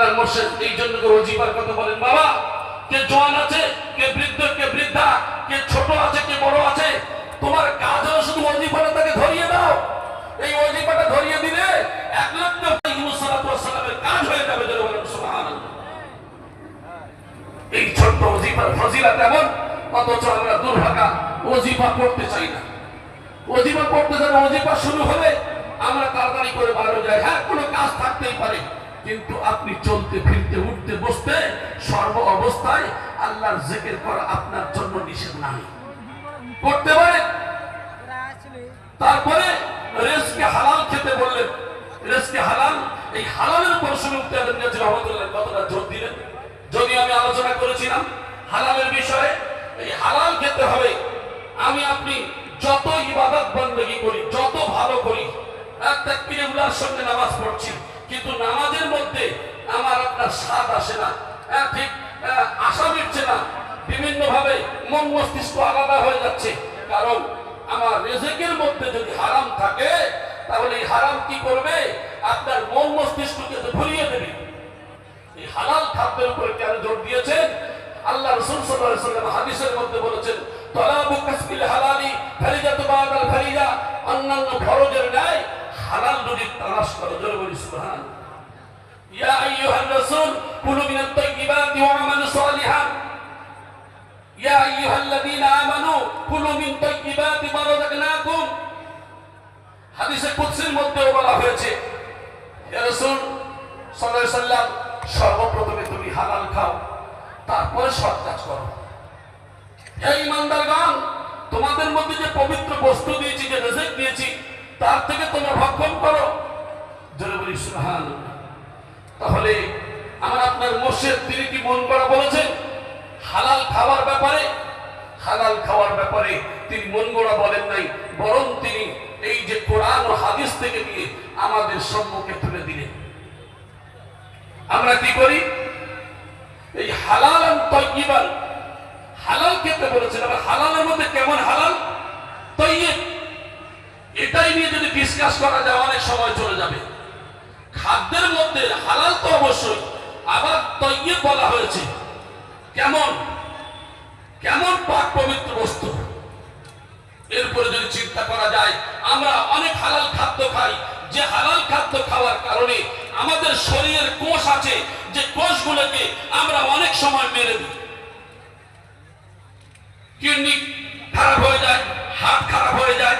আপনার মুর্শিদ এই জন্য করে ওজিফার কথা বলেন। বাবা, কে জওয়ান আছে, কে বৃদ্ধ, কে বৃদ্ধা, কে ছোট আছে, কে বড় আছে, তোমার কাজ হলো শুধু ওজিফাটা তাকে ধরিয়ে দাও। এই ওজিফাটা ধরিয়ে দিলে 1 লক্ষ সালামের কাজ হয়ে যাবে। সুবহানাল্লাহ। এই ছোট্ট ওজিফার ফজিলত এমন, অথচ আমরা দুর্ভাগা ওজিফা করতে চাই না। ওজিফা করতে যাবে, ওজিফা শুরু হলে আমরা তাড়াতাড়ি করে বার হয়ে যাই। হ্যাঁ, কোনো কাজ থাকতেই পারে, কিন্তু আপনি চলতে ফিরতে উঠতে বসতে সর্ব অবস্থায় আল্লাহর জিকির করা আপনার জন্য নিষেধ নাই, করতে পারে। তারপরে রিজকে হালাল খেতে বললেন। রিজকে হালাল, এই হালালের উপর শুরু রহমতুল্লাহ কতটা জোর দিলেন। যদি আমি আলোচনা করেছিলাম হালালের বিষয়ে, এই হালাল খেতে হবে। আমি আপনি যত ইবাদত বندگی করি, যত ভালো করি, তাকবীরের সঙ্গে নামাজ পড়ছি, কিন্তু নামাজের মধ্যে আমার আপনার স্বাদ আসে না, ঠিক আশা মিটছে না, বিভিন্ন ভাবে মন মস্তিষ্ক আলাদা হয়ে যাচ্ছে। কারণ আমার রিজিকের মধ্যে যদি হারাম থাকে, তাহলে এই হারাম কি করবে? আপনার মন মস্তিষ্ককে তো ভরিয়ে দেবে। এই হালাল খাদ্যের উপর কেন জোর দিয়েছেন? আল্লাহ রাসূল সাল্লাল্লাহু আলাইহি ওয়াসাল্লাম হাদিসের মধ্যে বলেছেন, তালাবু কাসবিল হালালি ফারিজাতু বাদাল ফারিজা, অন্যান্য ফরজের ন্যায় হালাল রুজি তালাশ করো। জোরে বলি সুবহানাল্লাহ। ইয়া আইয়ুহার রাসূল কুলু মিনাত তাইয়্যিবাতি ওয়া আমালু সালিহান, ইয়া আইয়ুহাল্লাযীনা আমানু কুলু মিন তাইয়্যিবাতি মা রাযাকনাকুম। হাদিসে কুদসির মধ্যেও বলা হয়েছে, ইয়া রাসূল সাল্লাল্লাহু আলাইহি ওয়াসাল্লাম, সর্বপ্রথমে তুমি হালাল খাও, তারপরে সৎ কাজ করো। এই ইমানদারগণ, তোমাদের মধ্যে যে পবিত্র বস্তু দিয়েছি, যে রিজিক দিয়েছি, তার থেকে তোমরা ভক্ষণ করো। জোরে বলি সুবহানাল্লাহ। তাহলে আমার আপনার মুর্শিদ তিনি কি মন করা বলেছেন? হালাল খাওয়ার ব্যাপারে, হালাল খাওয়ার ব্যাপারে তিনি মন গড়া বলেন নাই, বরং তিনি এই যে কোরআন ও হাদিস থেকে নিয়ে আমাদের সম্মুখে তুলে দিলেন। আমরা কি করি? এই হালালান তাইয়্যিবান, হালাল খেতে বলেছেন। আবার হালালের মধ্যে কেমন হালাল, তাইয়্যিব, এটাই নিয়ে যদি ডিসকাস করা যায় অনেক সময় চলে যাবে। খাদ্যের মধ্যে হালাল তো অবশ্যই, আবার তাইয়্যিব বলা হয়েছে। কেমন কেমন পাক পবিত্র বস্তু, এরপরে যদি চিন্তা করা যায়, আমরা অনেক হালাল খাদ্য খাই, যে হালাল খাদ্য খাওয়ার কারণে আমাদের শরীরের কোষ আছে, যে কোষগুলোকে আমরা অনেক সময় মেরে দিই। কিডনি খারাপ হয়ে যায়, হার্ট খারাপ হয়ে যায়,